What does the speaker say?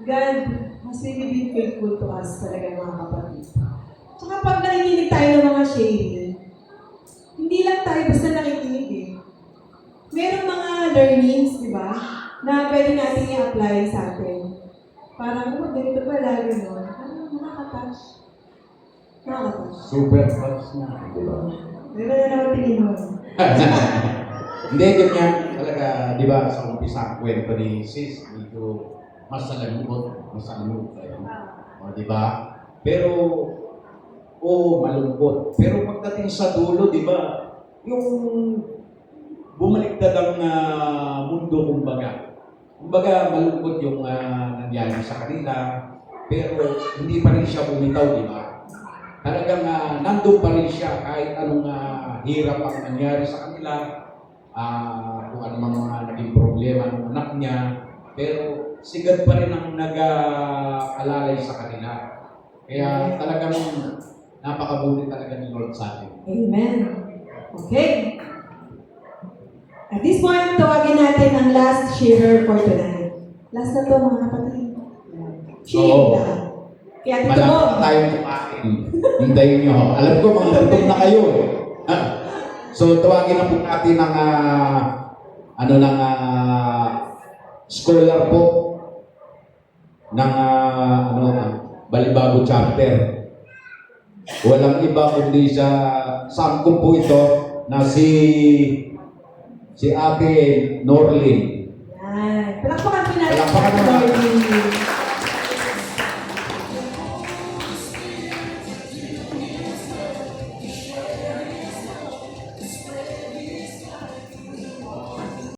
God has really been faithful to us talaga mga kapatid. Tsaka pag nakikinig tayo ng mga sharing, hindi lang tayo basta nakikinig eh. Merong mga learnings, di ba, na pwede natin i-apply sa atin. Parang, ganito pala, gano'n. Nakaka-touch. Nakaka-touch. Super touch na. Diba? Diba na naman tingin mo? Hindi, ganyan. Talaga, di ba, sa umpisa ang kwento ni Sis, medyo masalangkot. O, di ba? Pero, malungkot. Pero pagdating sa dulo, di ba, yung bumaliktad ang mundo, kumbaga. Kumbaga, malungkot yung nangyari sa kanila, pero hindi pa rin siya bumitaw, di ba? Talagang nandun pa rin siya kahit anong hirap ang nangyari sa kanila, kung ano mga naging problema ng anak niya, pero sigad pa rin ang nag-alalay sa kanila. Kaya talagang napakabuti talaga ni Lord sa atin. Amen. Okay. At this point, tawagin natin ang last sharer for tonight. Last na to, mga kapatid. Share na. Kaya dito mo. Malapit na tayo kumain. Hintayin nyo. Alam ko, mga gutom na kayo. So, tawagin na po natin ng scholar po ng Balibago chapter. Walang iba kundi sa sangkong po ito na si Ate Norlin. Yan. Palakpakan po natin. Palakpakan mo natin.